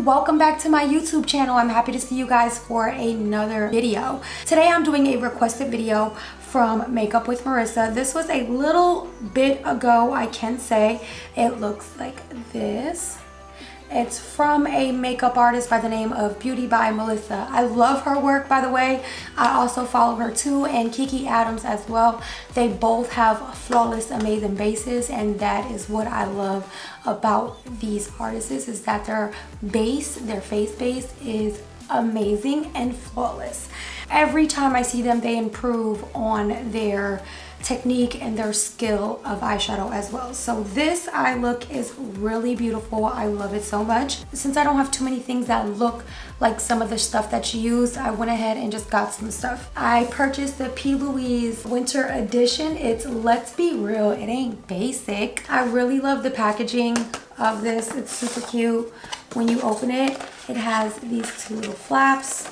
welcome back to my YouTube channel. I'm happy to see you guys for another video. Today I'm doing a requested video from Makeup with Marissa. This was a little bit ago, I can say. It looks like this. It's from a makeup artist by the name of BeautyByMelissa. I love her work, by the way. I also follow her too, and Kiki Adams as well. They both have flawless, amazing bases, and that is what I love about these artists, is that their base, their face base is amazing and flawless. Every time I see them, they improve on their technique and their skill of eyeshadow as well. So this eye look is really beautiful. I love it so much. Since I don't have too many things that look like some of the stuff that she used, I went ahead and just got some stuff. I purchased the Plouise winter edition. It's Let's Be Real, it ain't basic. I really love the packaging of this. It's super cute. When you open it, it has these two little flaps,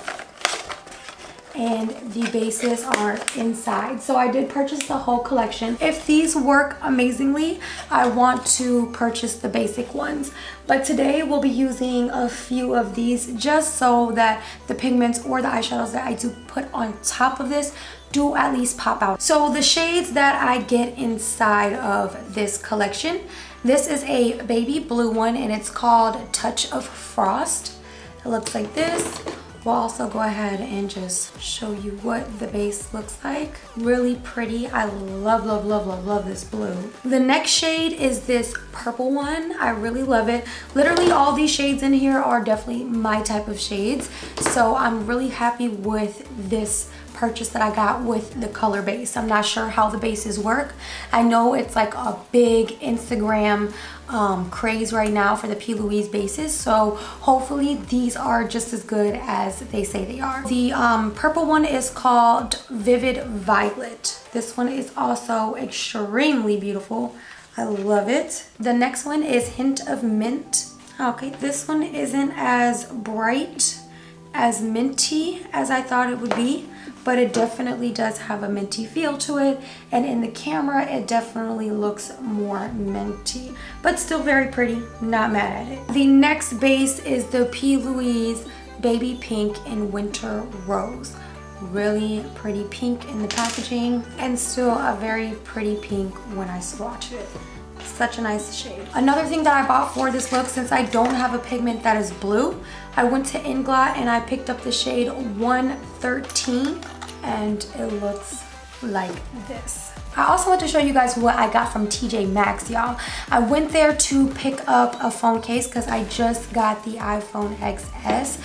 and the bases are inside. So I did purchase the whole collection. If these work amazingly, I want to purchase the basic ones. But today we'll be using a few of these just so that the pigments or the eyeshadows that I do put on top of this do at least pop out. So the shades that I get inside of this collection, this is a baby blue one and it's called Touch of Frost. It looks like this. We'll also go ahead and just show you what the base looks like. Really pretty. I love, love, love, love, love this blue. The next shade is this purple one. I really love it. Literally all these shades in here are definitely my type of shades. So I'm really happy with this purchase that I got with the color base. I'm not sure how the bases work. I know it's like a big Instagram craze right now for the Plouise bases, so hopefully these are just as good as they say they are. The purple one is called Vivid Violet. This one is also extremely beautiful. I love it. The next one is Hint of Mint. Okay, this one isn't as bright, as minty as I thought it would be, but it definitely does have a minty feel to it, and in the camera it definitely looks more minty, but still very pretty. Not mad at it. The next base is the Plouise Baby Pink in Winter Rose. Really pretty pink in the packaging, and still a very pretty pink when I swatch it. Such a nice shade. Another thing that I bought for this look, since I don't have a pigment that is blue, I went to Inglot and I picked up the shade 113, and it looks like this. I also want to show you guys what I got from Tjmax, y'all. I went there to pick up a phone case because I just got the iPhone XS.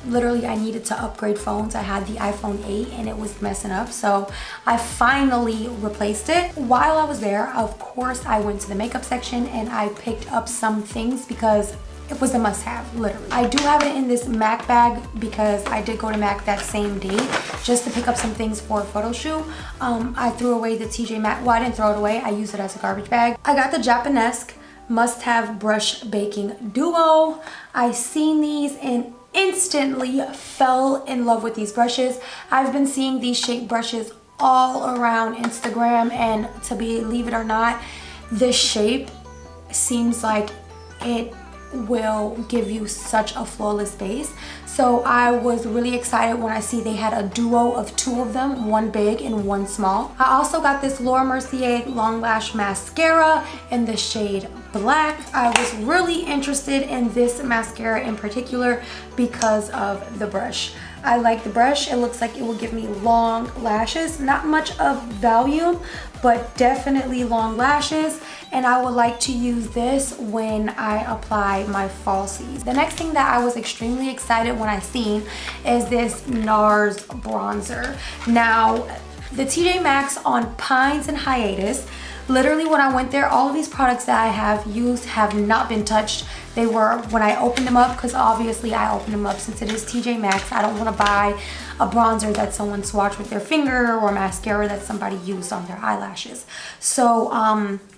Literally, I needed to upgrade phones. I had the iPhone 8 and it was messing up, so I finally replaced it. While I was there, of course, I went to the makeup section and I picked up some things because it was a must-have, literally. I do have it in this MAC bag because I did go to MAC that same day just to pick up some things for a photo shoot. I threw away the Tjmax, well, I didn't throw it away, I used it as a garbage bag. I got the Japanesque must-have brush baking duo. I seen these and instantly fell in love with these brushes. I've been seeing these shape brushes all around Instagram, and to believe it or not, this shape seems like it will give you such a flawless base. So I was really excited when I see they had a duo of two of them, one big and one small. I also got this Laura Mercier Long Lash Mascara in the shade Black. I was really interested in this mascara in particular because of the brush. I like the brush. It looks like it will give me long lashes. Not much of volume, but definitely long lashes. And I would like to use this when I apply my falsies. The next thing that I was extremely excited when I seen is this NARS bronzer. Now, the Tjmax on Pines and Hiatus, literally when I went there, all of these products that I have used have not been touched. They were, when I opened them up, because obviously I opened them up since it is Tjmax, I don't want to buy a bronzer that someone swatched with their finger or mascara that somebody used on their eyelashes. So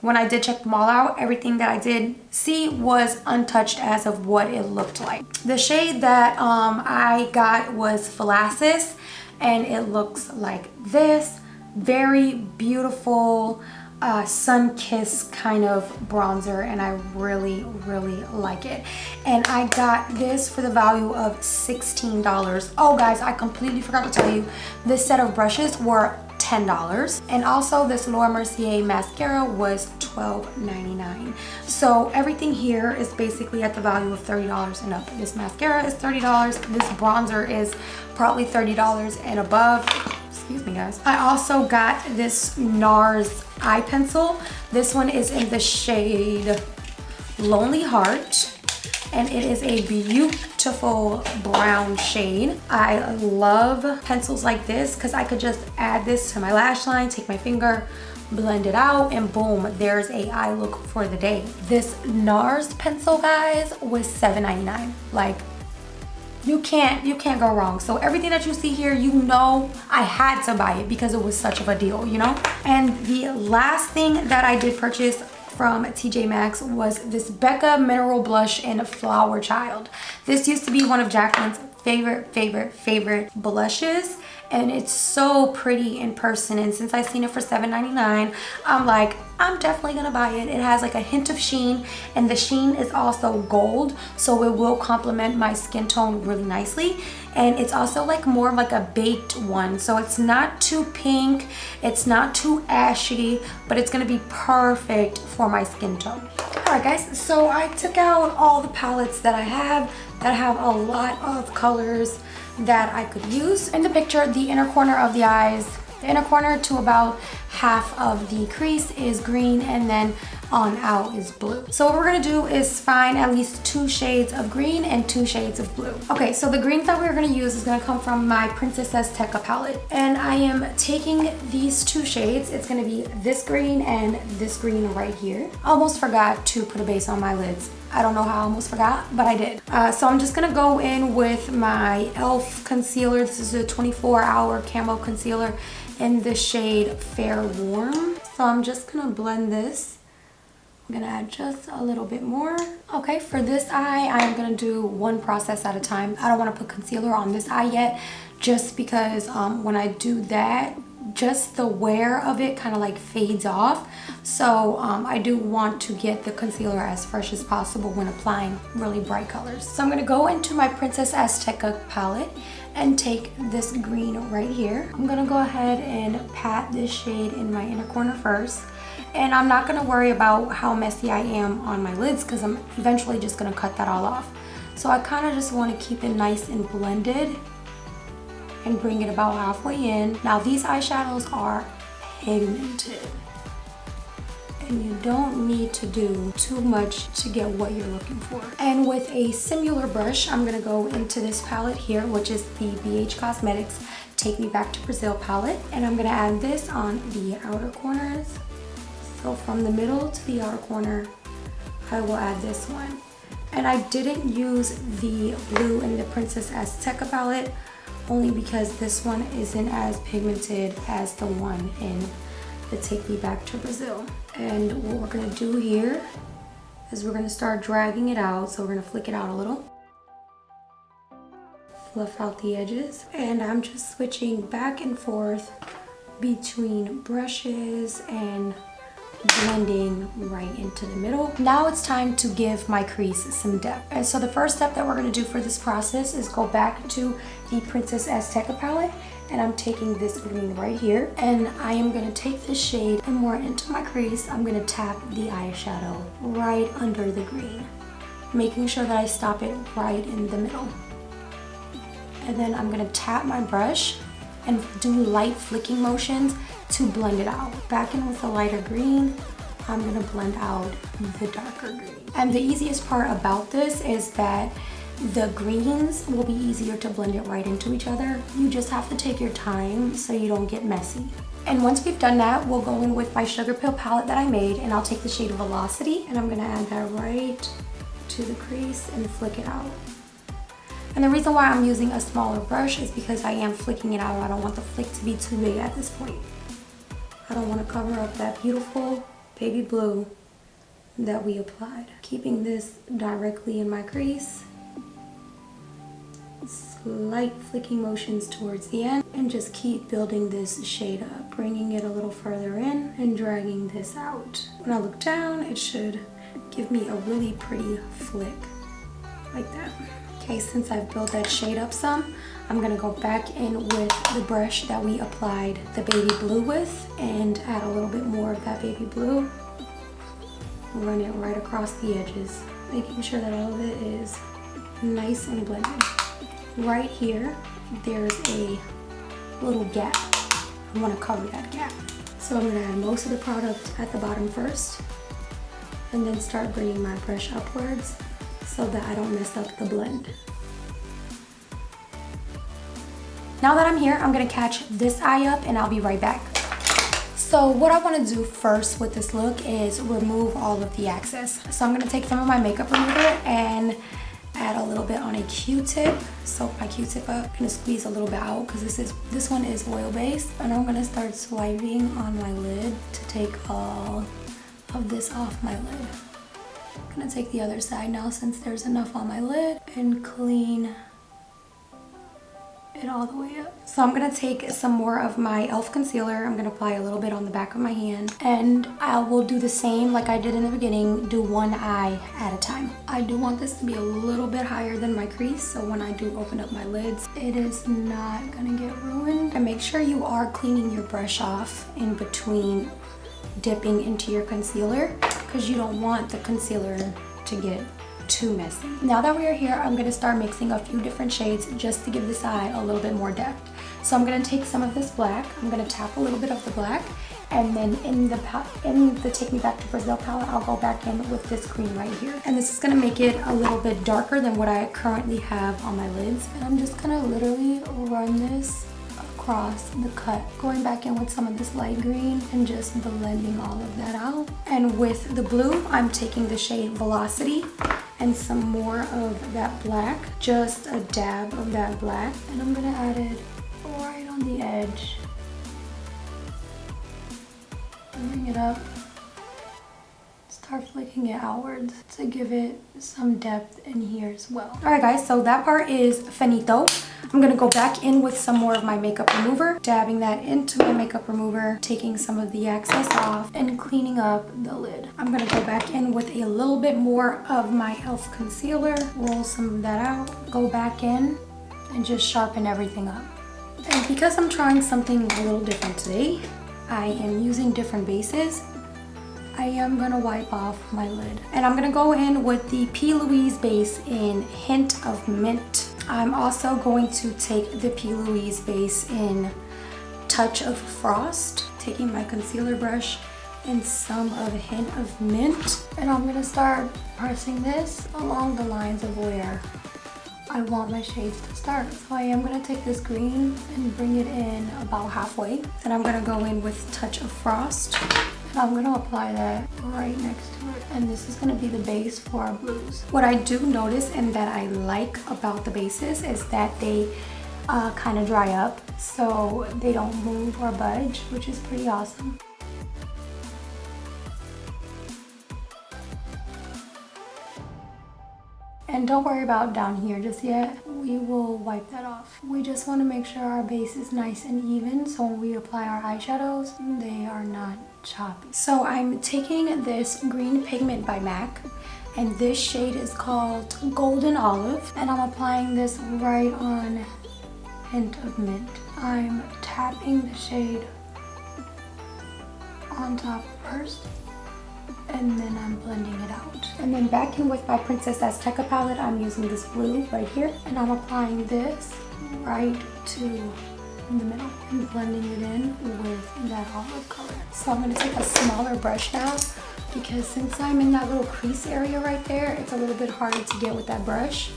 when I did check them all out, everything that I did see was untouched as of what it looked like. The shade that I got was Phalanxes, and it looks like this. Very beautiful sun-kissed kind of bronzer, and I really like it. And I got this for the value of $16. Oh guys, I completely forgot to tell you, this set of brushes were $10, and also this Laura Mercier mascara was $12.99. So everything here is basically at the value of $30 and up. This mascara is $30. This bronzer is probably $30 and above. Excuse me guys. I also got this NARS eye pencil. This one is in the shade Lonely Heart, and it is a beautiful brown shade. I love pencils like this because I could just add this to my lash line, take my finger, blend it out, and boom, there's a eye look for the day. This NARS pencil, guys, was $7.99. Like, you can't go wrong. So everything that you see here, you know I had to buy it because it was such of a deal, you know? And the last thing that I did purchase from Tjmax was this Becca mineral blush in Flower Child. This used to be one of Jaclyn's favorite blushes, and it's so pretty in person, and since I seen it for $7.99, I'm like, I'm definitely gonna buy it. It has like a hint of sheen, and the sheen is also gold, so it will complement my skin tone really nicely. And it's also like more of like a baked one, so it's not too pink, it's not too ashy, but it's gonna be perfect for my skin tone. All right guys, so I took out all the palettes that I have that have a lot of colors that I could use. In the picture, the inner corner of the eyes, the inner corner to about half of the crease is green, and then on out is blue. So what we're gonna do is find at least 2 shades of green and 2 shades of blue. Okay, so the greens that we're gonna use is gonna come from my Princess Azteca palette, and I am taking these 2 shades. It's gonna be this green and this green right here. I almost forgot to put a base on my lids. I don't know how I almost forgot, but I did. So I'm just gonna go in with my e.l.f. concealer. This is a 24-hour camo concealer in the shade Fair Warm. So I'm just gonna blend this. I'm gonna add just a little bit more. Okay, for this eye, I'm gonna do one process at a time. I don't wanna put concealer on this eye yet, just because when I do that, just the wear of it kind of like fades off. So I do want to get the concealer as fresh as possible when applying really bright colors. So I'm gonna go into my Princess Azteca palette and take this green right here. I'm gonna go ahead and pat this shade in my inner corner first. And I'm not gonna worry about how messy I am on my lids because I'm eventually just gonna cut that all off. So I kind of just want to keep it nice and blended and bring it about halfway in. Now these eyeshadows are pigmented, and you don't need to do too much to get what you're looking for. And with a similar brush, I'm gonna go into this palette here, which is the BH Cosmetics Take Me Back to Brazil palette, and I'm gonna add this on the outer corners. So from the middle to the outer corner, I will add this one. And I didn't use the blue in the Princess Azteca palette, only because this one isn't as pigmented as the one in the Take Me Back to Brazil. And what we're gonna do here is we're gonna start dragging it out. So we're gonna flick it out a little, fluff out the edges, and I'm just switching back and forth between brushes and blending right into the middle. Now it's time to give my crease some depth. And so the first step that we're going to do for this process is go back to the Princess Azteca palette, and I'm taking this green right here, and I am going to take this shade and more into my crease. I'm going to tap the eyeshadow right under the green, making sure that I stop it right in the middle. And then I'm going to tap my brush and do light flicking motions to blend it out. Back in with the lighter green, I'm gonna blend out the darker green. And the easiest part about this is that the greens will be easier to blend it right into each other. You just have to take your time so you don't get messy. And once we've done that, we'll go in with my Sugar Pill palette that I made, and I'll take the shade Velocity, and I'm gonna add that right to the crease and flick it out. And the reason why I'm using a smaller brush is because I am flicking it out. I don't want the flick to be too big at this point. I don't want to cover up that beautiful baby blue that we applied. Keeping this directly in my crease. slight flicking motions towards the end and just keep building this shade up, bringing it a little further in and dragging this out. When I look down, it should give me a really pretty flick like that. Okay, since I've built that shade up some, I'm gonna go back in with the brush that we applied the baby blue with and add a little bit more of that baby blue. Run it right across the edges, making sure that all of it is nice and blended. Right here, there's a little gap. I want to cover that gap. So I'm going to add most of the product at the bottom first and then start bringing my brush upwards so that I don't mess up the blend. Now that I'm here, I'm going to catch this eye up and I'll be right back. So what I want to do first with this look is remove all of the excess. So I'm going to take some of my makeup remover and add a little bit on a Q-tip. Soak my Q-tip up. I'm gonna squeeze a little bit out because this one is oil based, and I'm gonna start swiping on my lid to take all of this off my lid. I'm gonna take the other side now since there's enough on my lid and clean it all the way up. So I'm gonna take some more of my e.l.f. concealer. I'm gonna apply a little bit on the back of my hand, and I will do the same like I did in the beginning, do one eye at a time. I do want this to be a little bit higher than my crease, so when I do open up my lids, it is not gonna get ruined. And make sure you are cleaning your brush off in between dipping into your concealer because you don't want the concealer to get too messy. Now that we are here, I'm going to start mixing a few different shades just to give this eye a little bit more depth. So I'm going to take some of this black, I'm going to tap a little bit of the black, and then in the Take Me Back to Brazil palette, I'll go back in with this green right here. And this is going to make it a little bit darker than what I currently have on my lids. And I'm just going to literally run this across the cut, going back in with some of this light green and just blending all of that out. And with the blue, I'm taking the shade Velocity and some more of that black, just a dab of that black, and I'm gonna add it right on the edge. Bring it up, start flicking it outwards to give it some depth in here as well. All right guys, so that part is finito. I'm gonna go back in with some more of my makeup remover, dabbing that into my makeup remover, taking some of the excess off and cleaning up the lid. I'm gonna go back in with a little bit more of my e.l.f. concealer, roll some of that out, go back in and just sharpen everything up. And because I'm trying something a little different today, I am using different bases. I am gonna wipe off my lid. And I'm gonna go in with the Plouise base in Hint of Mint. I'm also going to take the Plouise base in Touch of Frost, taking my concealer brush and some of Hint of Mint. And I'm gonna start pressing this along the lines of where I want my shades to start. So I am gonna take this green and bring it in about halfway. Then I'm gonna go in with Touch of Frost. I'm going to apply that right next to it, and this is going to be the base for our blues. What I do notice and that I like about the bases is that they kind of dry up so they don't move or budge, which is pretty awesome. And don't worry about down here just yet. We will wipe that off. We just want to make sure our base is nice and even so when we apply our eyeshadows, they are not choppy. So I'm taking this green pigment by MAC, and this shade is called Golden Olive, and I'm applying this right on Hint of Mint. I'm tapping the shade on top first, and then I'm blending it out. And then back in with my Princess Azteca palette, I'm using this blue right here, and I'm applying this right to in the middle and blending it in with that olive color. So I'm going to take a smaller brush now because since I'm in that little crease area right there, it's a little bit harder to get with that brush.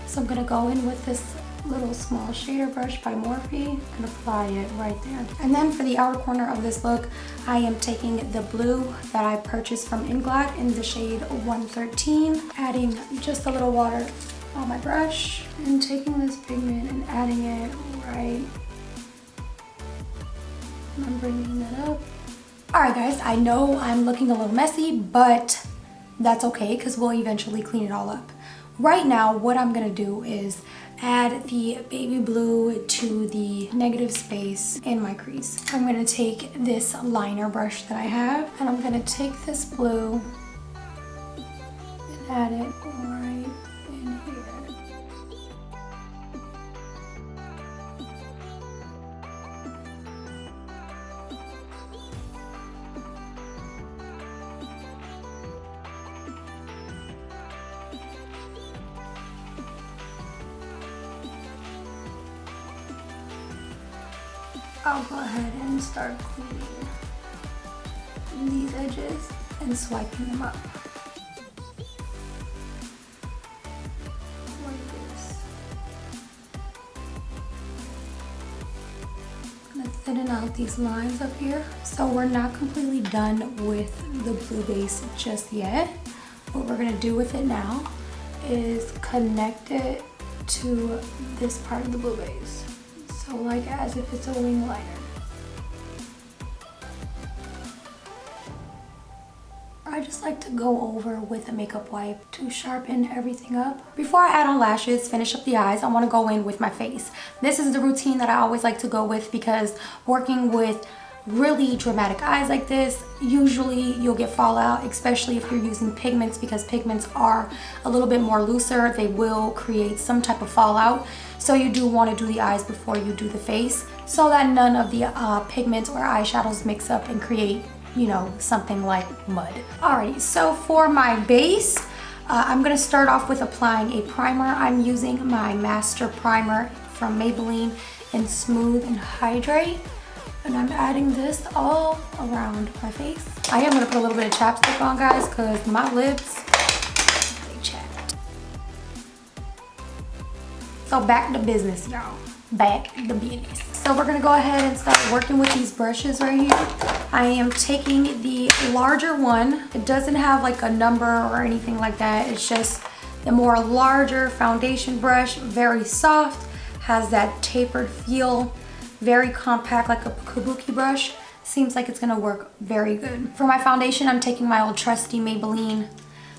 So I'm going to go in with this little small shader brush by Morphe and apply it right there. And then for the outer corner of this look, I am taking the blue that I purchased from Inglot in the shade 113, adding just a little water on my brush and taking this pigment and adding it right. And I'm bringing that up. Alright guys, I know I'm looking a little messy, but that's okay because we'll eventually clean it all up. Right now, what I'm gonna do is add the baby blue to the negative space in my crease. I'm gonna take this liner brush that I have, and I'm gonna take this blue and add it right in here. I'll go ahead and start cleaning these edges and swiping them up. Like this. I'm gonna thinning out these lines up here. So we're not completely done with the blue base just yet. What we're gonna do with it now is connect it to this part of the blue base. So like as if it's a wing liner. I just like to go over with a makeup wipe to sharpen everything up. Before I add on lashes, finish up the eyes, I want to go in with my face. This is the routine that I always like to go with because working with really dramatic eyes like this, usually you'll get fallout, especially if you're using pigments, because pigments are a little bit more looser. They will create some type of fallout. So you do want to do the eyes before you do the face so that none of the pigments or eyeshadows mix up and create, you know, something like mud. Alrighty, so for my base, I'm going to start off with applying a primer. I'm using my Master Primer from Maybelline in Smooth and Hydrate. And I'm adding this all around my face. I am going to put a little bit of chapstick on, guys, because my lips, they chapped. So back to business, y'all. Back to business. So we're going to go ahead and start working with these brushes right here. I am taking the larger one. It doesn't have like a number or anything like that. It's just the more larger foundation brush, very soft, has that tapered feel. Very compact, like a kabuki brush. Seems like it's gonna work very good. For my foundation, I'm taking my old trusty Maybelline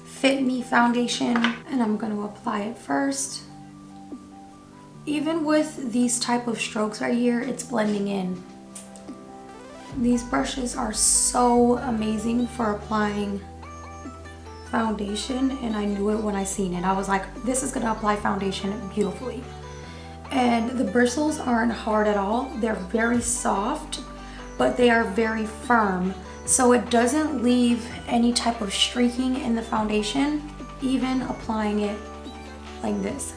Fit Me foundation, and I'm gonna apply it first. Even with these type of strokes right here, it's blending in. These brushes are so amazing for applying foundation, and I knew it when I seen it. I was like, this is gonna apply foundation beautifully. And the bristles aren't hard at all. They're very soft, but they are very firm. So it doesn't leave any type of streaking in the foundation, even applying it like this.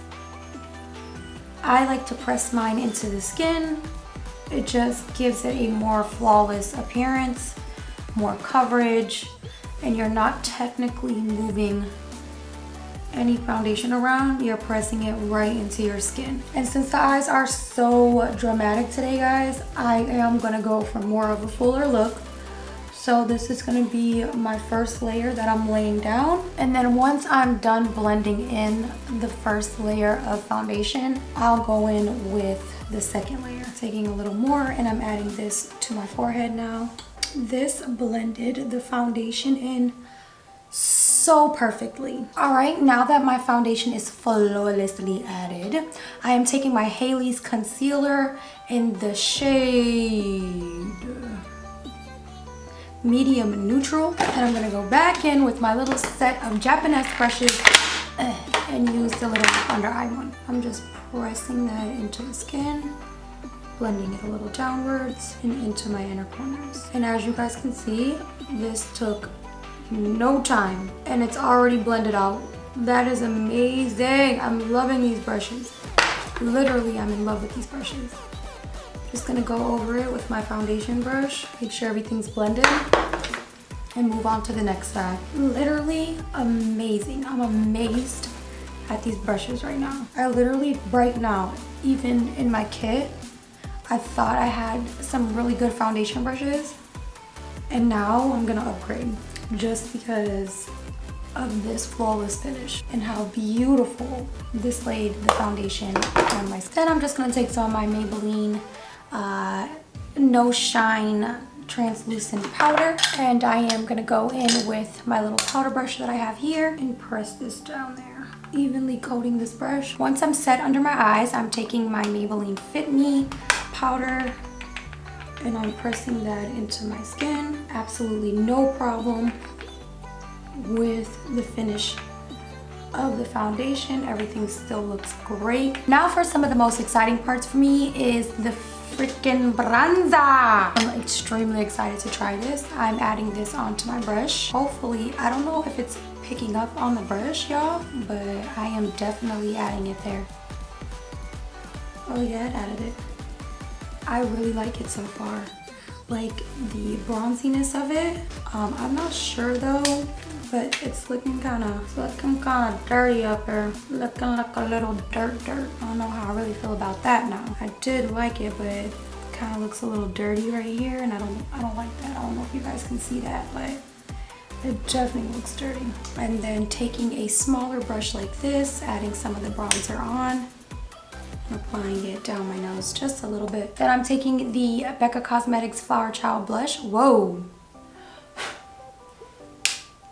I like to press mine into the skin. It just gives it a more flawless appearance, more coverage, and you're not technically moving any foundation around. You're pressing it right into your skin. And since the eyes are so dramatic today, guys, I am gonna go for more of a fuller look. So this is gonna be my first layer that I'm laying down. And then once I'm done blending in the first layer of foundation, I'll go in with the second layer. Taking a little more, and I'm adding this to my forehead now. This blended the foundation in so perfectly. All right, now that my foundation is flawlessly added, I am taking my Haley's concealer in the shade medium neutral, and I'm gonna go back in with my little set of Japanese brushes and use the little under eye one. I'm just pressing that into the skin, blending it a little downwards and into my inner corners. And as you guys can see, this took no time and it's already blended out. That is amazing. I'm loving these brushes. Literally, I'm in love with these brushes. Just gonna go over it with my foundation brush, make sure everything's blended, and move on to the next side. Literally amazing. I'm amazed at these brushes right now. I literally, right now, even in my kit, I thought I had some really good foundation brushes, and now I'm gonna upgrade just because of this flawless finish and how beautiful this laid the foundation on my skin. Then I'm just gonna take some of my Maybelline No Shine translucent powder, and I am gonna go in with my little powder brush that I have here and press this down there, evenly coating this brush. Once I'm set under my eyes, I'm taking my Maybelline Fit Me powder and I'm pressing that into my skin. Absolutely no problem with the finish of the foundation. Everything still looks great. Now for some of the most exciting parts for me is the freaking bronzer. I'm extremely excited to try this. I'm adding this onto my brush. Hopefully, I don't know if it's picking up on the brush, y'all, but I am definitely adding it there. Oh yeah, it added it. I really like it so far. Like the bronziness of it. I'm not sure though, but it's looking kind of dirty up there. Looking like a little dirt. I don't know how I really feel about that now. I did like it, but it kind of looks a little dirty right here, and I don't like that. I don't know if you guys can see that, but it definitely looks dirty. And then taking a smaller brush like this, adding some of the bronzer on, applying it down my nose just a little bit. Then I'm taking the Becca Cosmetics Flower Child blush. Whoa.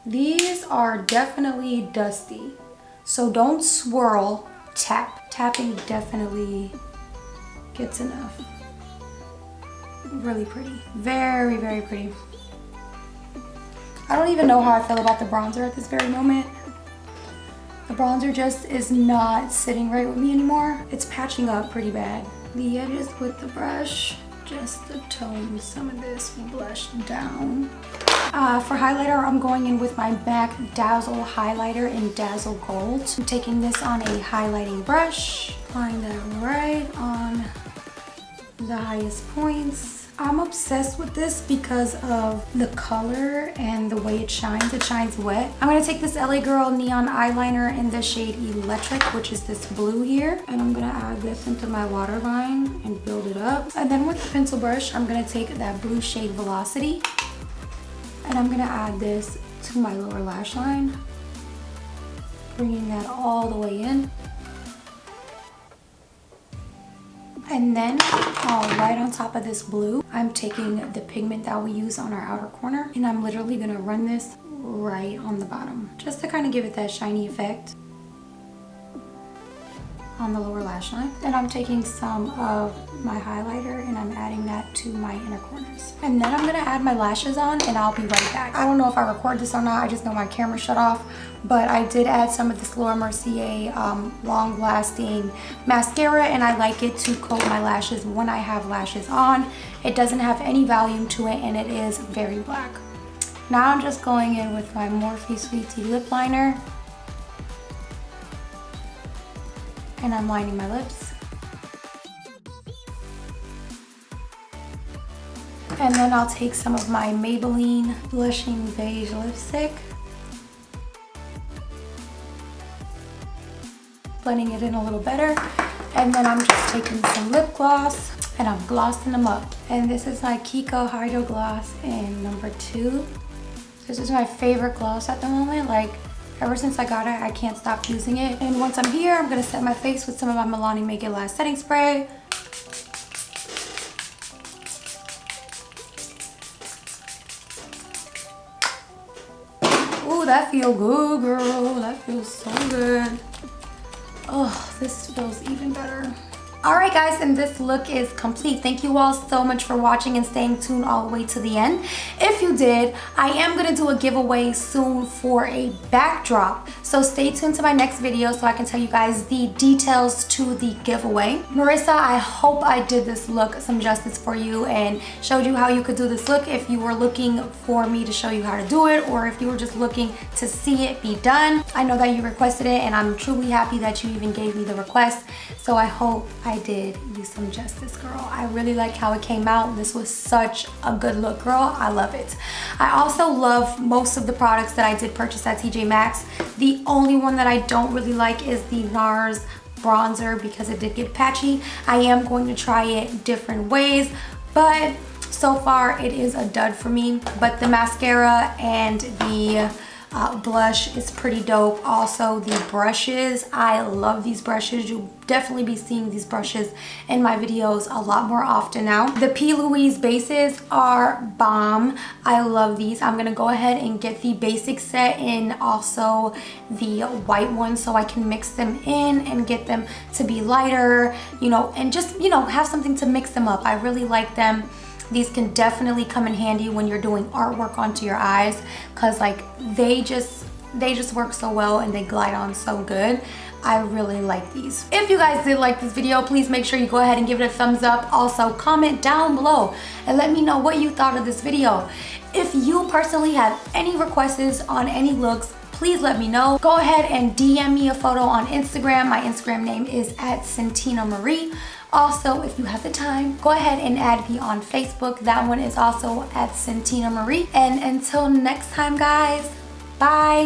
These are definitely dusty, so don't swirl, tap. Tapping definitely gets enough. Really pretty. Very, very pretty. I don't even know how I feel about the bronzer at this very moment. The bronzer just is not sitting right with me anymore. It's patching up pretty bad. The edges with the brush, just to tone some of this blush down. For highlighter, I'm going in with my MAC Dazzle highlighter in Dazzle Gold. I'm taking this on a highlighting brush, applying that right on the highest points. I'm obsessed with this because of the color and the way it shines. It shines wet. I'm gonna take this LA Girl neon eyeliner in the shade Electric, which is this blue here. And I'm gonna add this into my waterline and build it up. And then with the pencil brush, I'm gonna take that blue shade Velocity. And I'm gonna add this to my lower lash line, bringing that all the way in. And then right on top of this blue, I'm taking the pigment that we use on our outer corner, and I'm literally gonna run this right on the bottom, just to kind of give it that shiny effect on the lower lash line. Then I'm taking some of my highlighter and I'm adding that to my inner corners. And then I'm gonna add my lashes on and I'll be right back. I don't know if I record this or not, I just know my camera shut off, but I did add some of this Laura Mercier long lasting mascara, and I like it to coat my lashes when I have lashes on. It doesn't have any volume to it and it is very black. Now I'm just going in with my Morphe Sweet Tea lip liner. And I'm lining my lips. And then I'll take some of my Maybelline Blushing Beige lipstick, blending it in a little better. And then I'm just taking some lip gloss and I'm glossing them up. And this is my Kiki Hydro Gloss in number 2. This is my favorite gloss at the moment. Like, ever since I got it, I can't stop using it. And once I'm here, I'm gonna set my face with some of my Milani Make It Last setting spray. Ooh, that feels good, girl. That feels so good. Oh, this feels even better. Alright guys, and this look is complete. Thank you all so much for watching and staying tuned all the way to the end. If you did, I am going to do a giveaway soon for a backdrop. So stay tuned to my next video so I can tell you guys the details to the giveaway. Marissa, I hope I did this look some justice for you and showed you how you could do this look if you were looking for me to show you how to do it, or if you were just looking to see it be done. I know that you requested it and I'm truly happy that you even gave me the request. So I hope I did you some justice, girl. I really like how it came out. This was such a good look, girl. I love it. I also love most of the products that I did purchase at Tjmax. The only one that I don't really like is the NARS bronzer because it did get patchy. I am going to try it different ways, but so far it is a dud for me. But the mascara and the Blush is pretty dope. Also the brushes, I love these brushes. You'll definitely be seeing these brushes in my videos a lot more often now. The Louise bases are bomb. I love these. I'm gonna go ahead and get the basic set and also the white one so I can mix them in and get them to be lighter, you know, and just, you know, have something to mix them up. I really like them. These can definitely come in handy when you're doing artwork onto your eyes, because like they just work so well and they glide on so good. I really like these. If you guys did like this video, please make sure you go ahead and give it a thumbs up. Also comment down below and let me know what you thought of this video. If you personally have any requests on any looks, please let me know. Go ahead and DM me a photo on Instagram. My Instagram name is @CentinaMarie. Also, if you have the time, go ahead and add me on Facebook. That one is also @CentinaMarie. And until next time, guys, bye.